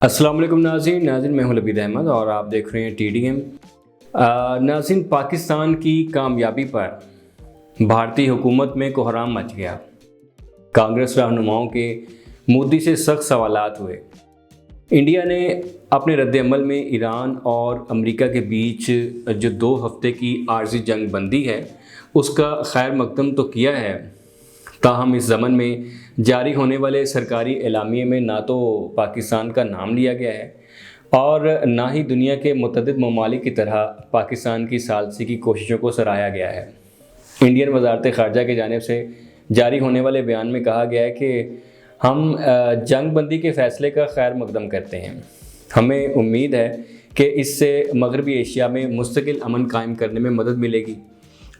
अस्सलाम वालेकुम नाज़रीन मैं हूं लबीद अहमद और आप देख रहे हैं TDM। नाज़रीन, पाकिस्तान की कामयाबी पर भारतीय हुकूमत में कोहराम मच गया। कांग्रेस रहनुमाओं के मोदी से सख्त सवालात हुए। इंडिया ने अपने रद्द-ए-अमल में ईरान और अमेरिका के बीच जो 2 हफ्ते की आर्जी जंग बंदी है उसका खैर मकदम तो किया है, ताहम इस ज़मन में जारी होने वाले सरकारी एलामिये में ना तो पाकिस्तान का नाम लिया गया है और ना ही दुनिया के मुतअद्दिद ममालिक की तरह पाकिस्तान की सालसी की कोशिशों को सराहा गया है। इंडियन वज़ारत ख़ारजा की जानिब से जारी होने वाले बयान में कहा गया है कि हम जंग बंदी के फ़ैसले का खैर मकदम करते हैं। हमें उम्मीद है कि इससे मग़रबी एशिया में मुस्तकिल अमन कायम करने में मदद मिलेगी।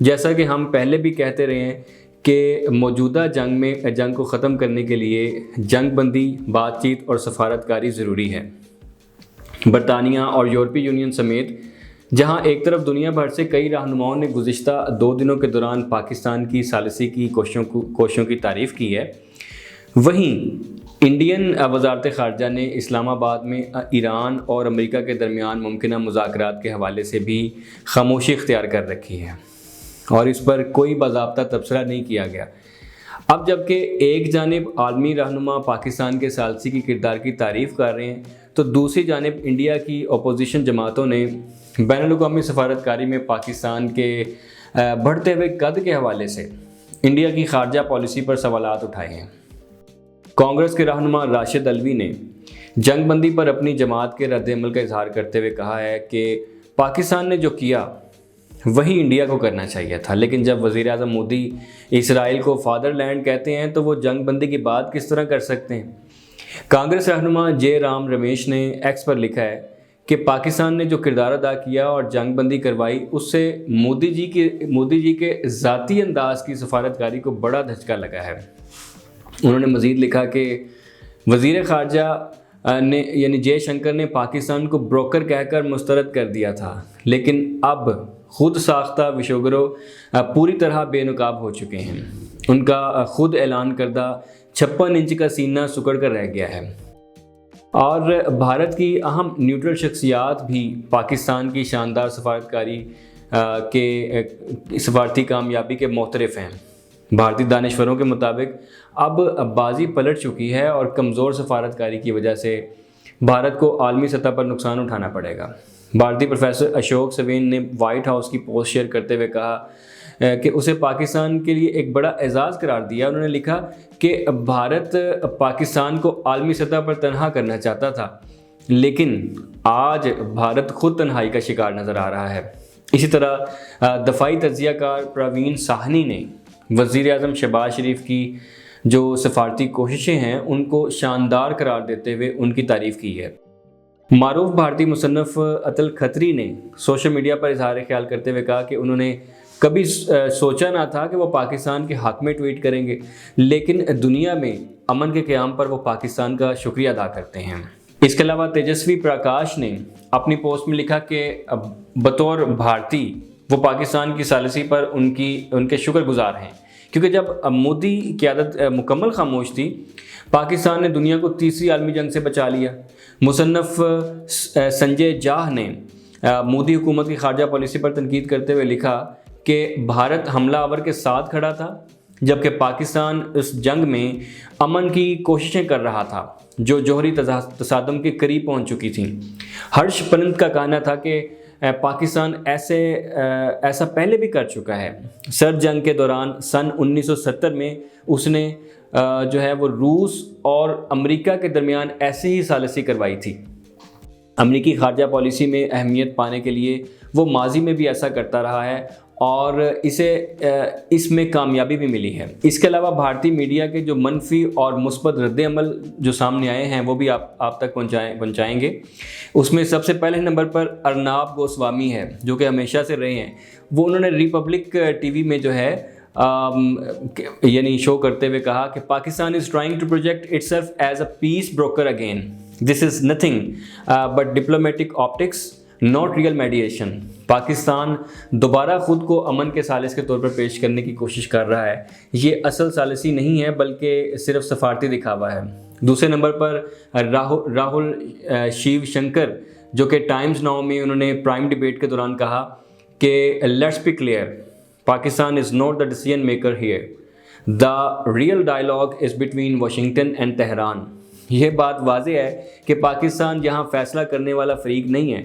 जैसा कि हम पहले भी कहते रहे हैं कि मौजूदा जंग को ख़त्म करने के लिए जंग बंदी, बातचीत और सफारतकारी ज़रूरी है। बरतानिया और यूरोपीय यूनियन समेत जहां एक तरफ दुनिया भर से कई रहनुमाओं ने गुज़िश्ता 2 दिनों के दौरान पाकिस्तान की सालिसी की कोशिशों की तारीफ़ की है, वहीं इंडियन वज़ारत ख़ारजा ने इस्लामाबाद में ईरान और अमेरिका के दरमियान मुमकिना मुज़ाकरात के हवाले से भी खामोशी इख्तियार कर रखी है और इस पर कोई बाज़ाब्ता तबसरा नहीं किया गया। अब जबकि एक जानिब आलमी रहनुमा पाकिस्तान के सालसी की किरदार की तारीफ़ कर रहे हैं, तो दूसरी जानिब इंडिया की अपोजिशन जमातों ने बैनुल-अक़वामी सफारतकारी में पाकिस्तान के बढ़ते हुए कद के हवाले से इंडिया की खारजा पॉलिसी पर सवालात उठाए हैं। कांग्रेस के रहनुमा राशिद अल्वी ने जंग बंदी पर अपनी जमात के रद्द-ए-अमल का इजहार करते हुए कहा है कि पाकिस्तान ने जो किया वही इंडिया को करना चाहिए था, लेकिन जब वज़ीर-ए-आज़म मोदी इसराइल को फादरलैंड कहते हैं तो वो जंग बंदी की बात किस तरह कर सकते हैं। कांग्रेस रहनुमा जे राम रमेश ने एक्स पर लिखा है कि पाकिस्तान ने जो किरदार अदा किया और जंग बंदी करवाई, उससे मोदी जी के ज़ाती अंदाज की सफारतकारी को बड़ा धचका लगा है। उन्होंने मज़ीद लिखा कि वज़ीर ख़ारजा ने यानी जयशंकर ने पाकिस्तान को ब्रोकर कहकर मुस्तरद कर दिया था, लेकिन अब खुद साख्ता विशोगरों पूरी तरह बेनकाब हो चुके हैं। उनका खुद ऐलान करदा 56 इंच का सीना सुकड़ कर रह गया है और भारत की अहम न्यूट्रल शख्सियात भी पाकिस्तान की शानदार सफारतकारी के सफारती कामयाबी के मोतरफ़ हैं। भारतीय दानिश्वरों के मुताबिक अब बाजी पलट चुकी है और कमज़ोर सफारतकारी की वजह से भारत को आलमी सतह पर नुकसान उठाना पड़ेगा। भारतीय प्रोफेसर अशोक सवेन ने वाइट हाउस की पोस्ट शेयर करते हुए कहा कि उसे पाकिस्तान के लिए एक बड़ा एजाज़ करार दिया। उन्होंने लिखा कि भारत पाकिस्तान को आलमी सतह पर तनहा करना चाहता था, लेकिन आज भारत खुद तन्हाई का शिकार नज़र आ रहा है। इसी तरह दफ़ाई तज्ज़ियाकार प्रवीण साहनी ने वज़ीर-ए-आज़म शहबाज शरीफ की जो सफारती कोशिशें हैं उनको शानदार करार देते हुए उनकी तारीफ़ की है। मारूफ भारतीय मुसन्नफ़ अतुल खत्री ने सोशल मीडिया पर इज़हार ख्याल करते हुए कहा कि उन्होंने कभी सोचा ना था कि वो पाकिस्तान के हक़ में ट्वीट करेंगे, लेकिन दुनिया में अमन के क़याम पर वो पाकिस्तान का शुक्रिया अदा करते हैं। इसके अलावा तेजस्वी प्रकाश ने अपनी पोस्ट में लिखा कि बतौर भारतीय वो पाकिस्तान की सालिसी पर उनके शुक्रगुजार हैं, क्योंकि जब मोदी क़यादत मुकम्मल खामोश थी, पाकिस्तान ने दुनिया को तीसरी आलमी जंग से बचा लिया। मुसन्नफ़ संजय जाह ने मोदी हुकूमत की खारजा पॉलिसी पर तनकीद करते हुए लिखा कि भारत हमलावर के साथ खड़ा था, जबकि पाकिस्तान उस जंग में अमन की कोशिशें कर रहा था जो जोहरी तसादम के करीब पहुंच चुकी थी। हर्ष पंत का कहना था कि पाकिस्तान ऐसा पहले भी कर चुका है। सर्द जंग के दौरान सन 1970 में उसने जो है वो रूस और अमेरिका के दरमियान ऐसी ही सालिसी करवाई थी। अमेरिकी खारजा पॉलिसी में अहमियत पाने के लिए वो माजी में भी ऐसा करता रहा है और इसमें कामयाबी भी मिली है। इसके अलावा भारतीय मीडिया के जो मनफी और मुस्बत रद्द-ए-अमल जो सामने आए हैं वो भी आप तक पहुंचाएंगे। उसमें सबसे पहले नंबर पर अर्नाब गोस्वामी है, जो कि हमेशा से रहे हैं। वो उन्होंने रिपब्लिक टीवी में जो है यानी शो करते हुए कहा कि Pakistan is trying to project itself as a peace broker again. This is nothing but diplomatic optics, not real mediation. Pakistan दोबारा ख़ुद को अमन के सालिस के तौर पर पेश करने की कोशिश कर रहा है। ये असल सालिसी नहीं है, बल्कि सिर्फ सफारती दिखावा है। دوسرے نمبر پر راہل شیو شنکر جو کہ ٹائمز ناؤ میں انہوں نے پرائم ڈیبیٹ کے دوران کہا کہ let's be clear, Pakistan is not the decision maker here, the real dialogue is between Washington and Tehran. یہ بات واضح ہے کہ پاکستان یہاں فیصلہ کرنے والا فریق نہیں ہے،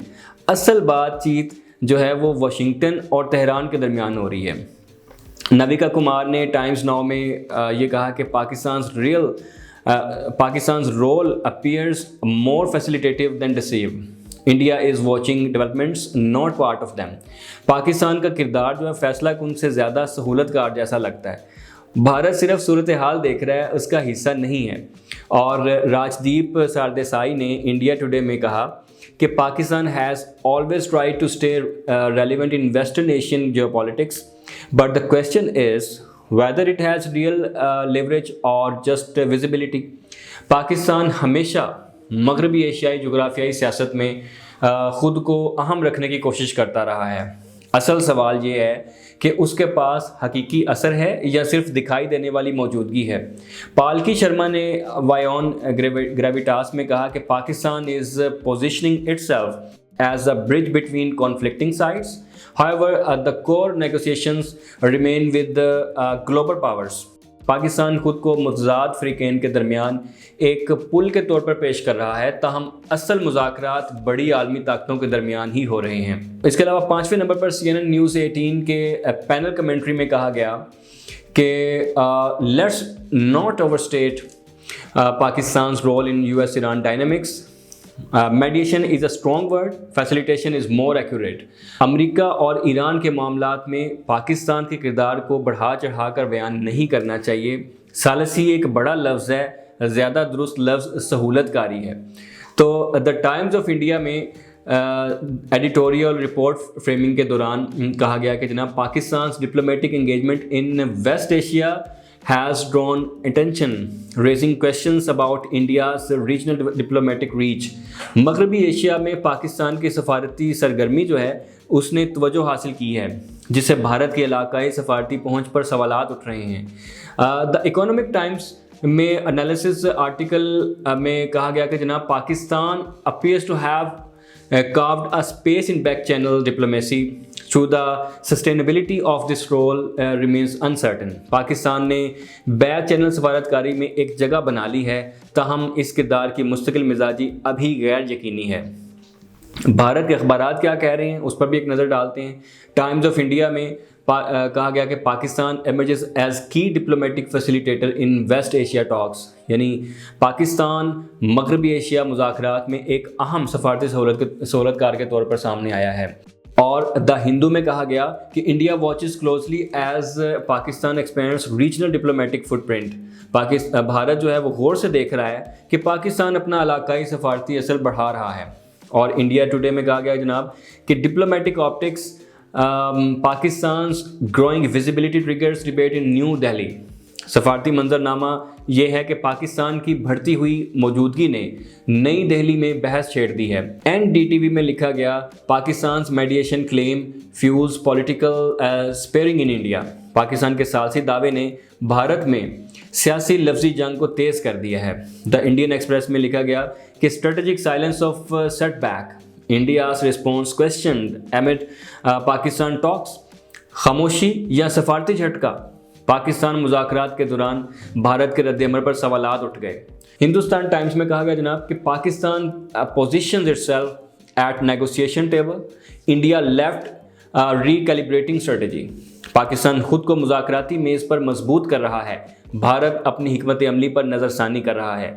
اصل بات چیت جو ہے وہ واشنگٹن اور تہران کے درمیان ہو رہی ہے۔ نویکا کمار نے ٹائمز ناؤ میں یہ کہا کہ پاکستان's role appears more facilitative than deceive. India is watching developments, not part of them. Pakistan کا کردار جو ہے فیصلہ کن سے زیادہ سہولت کار جیسا لگتا ہے۔ بھارت صرف صورتحال دیکھ رہا ہے، اس کا حصہ نہیں ہے۔ اور راج دیپ ساردیسائی نے انڈیا ٹوڈے میں کہا کہ Pakistan has always tried to stay relevant in Western Asian geopolitics, but the question is whether it has real leverage or just visibility. Pakistan ہمیشہ مغربی ایشیائی جغرافیائی سیاست میں خود کو اہم رکھنے کی کوشش کرتا رہا ہے۔ اصل سوال یہ ہے کہ اس کے پاس حقیقی اثر ہے یا صرف دکھائی دینے والی موجودگی ہے۔ پالکی شرما نے وائون گریویٹاس میں کہا کہ پاکستان از positioning itself as a bridge between conflicting sides. However, the core negotiations remain with the global powers. Pakistan خود کو متضاد فریقین کے درمیان ایک پل کے طور پر پیش کر رہا ہے، تاہم اصل مذاکرات بڑی عالمی طاقتوں کے درمیان ہی ہو رہے ہیں۔ اس کے علاوہ 5ویں نمبر پر CNN نیوز 18 کے پینل کمنٹری میں کہا گیا کہ let's not overstate Pakistan's role in US-Iran dynamics. Mediation is a strong word, facilitation is more accurate. امریکہ اور ایران کے معاملات میں پاکستان کے کردار کو بڑھا چڑھا کر بیان نہیں کرنا چاہیے۔ ثالثی ایک بڑا لفظ ہے، زیادہ درست لفظ سہولت کاری ہے۔ تو دا ٹائمز آف انڈیا میں ایڈیٹوریل رپورٹ فریمنگ کے دوران کہا گیا کہ جناب پاکستان's diplomatic engagement in West Asia has drawn attention, raising questions about India's regional diplomatic reach. مغربی ایشیا میں پاکستان کی سفارتی سرگرمی جو ہے اس نے توجہ حاصل کی ہے، جس سے بھارت کے علاقائی سفارتی پہنچ پر سوالات اٹھ رہے ہیں۔ دا اکنامک ٹائمز میں انالیسس آرٹیکل میں کہا گیا کہ جناب Pakistan appears to have carved a space in back channel diplomacy. Through the sustainability of this role remains uncertain. Pakistan نے بیک چینل سفارتکاری میں ایک جگہ بنا لی ہے، تاہم اس کردار کی مستقل مزاجی ابھی غیر یقینی ہے۔ بھارت کے اخبارات کیا کہہ رہے ہیں اس پر بھی ایک نظر ڈالتے ہیں۔ ٹائمز آف انڈیا میں کہا گیا کہ Pakistan emerges as key diplomatic facilitator in West Asia talks. یعنی پاکستان مغربی ایشیا مذاکرات میں ایک اہم سفارتی سہولت کار کے طور پر سامنے آیا ہے۔ اور دا ہندو میں کہا گیا کہ India watches closely as Pakistan expands regional diplomatic footprint. Bharat جو ہے وہ غور سے دیکھ رہا ہے کہ پاکستان اپنا علاقائی سفارتی اثر بڑھا رہا ہے۔ اور انڈیا ٹوڈے میں کہا گیا جناب کہ diplomatic optics Pakistan's growing visibility triggers debate in New Delhi. سفارتی منظرنامہ یہ ہے کہ پاکستان کی بڑھتی ہوئی موجودگی نے نئی دہلی میں بحث چھیڑ دی ہے۔ NDTV میں لکھا گیا پاکستان's mediation claim fuels political sparing in India. Pakistan کے ثالثی دعوے نے بھارت میں سیاسی لفظی جنگ کو تیز کر دیا ہے۔ دا انڈین ایکسپریس میں لکھا گیا کہ strategic silence of setback. India's response questioned amid Pakistan talks. خاموشی یا سفارتی جھٹکا؟ پاکستان مذاکرات کے دوران بھارت کے رد عمل پر سوالات اٹھ گئے۔ ہندوستان ٹائمز میں کہا گیا جناب کہ Pakistan positions itself at negotiation table. India left recalibrating strategy. Pakistan خود کو مذاکراتی میز پر مضبوط کر رہا ہے، بھارت اپنی حکمت عملی پر نظر ثانی کر رہا ہے۔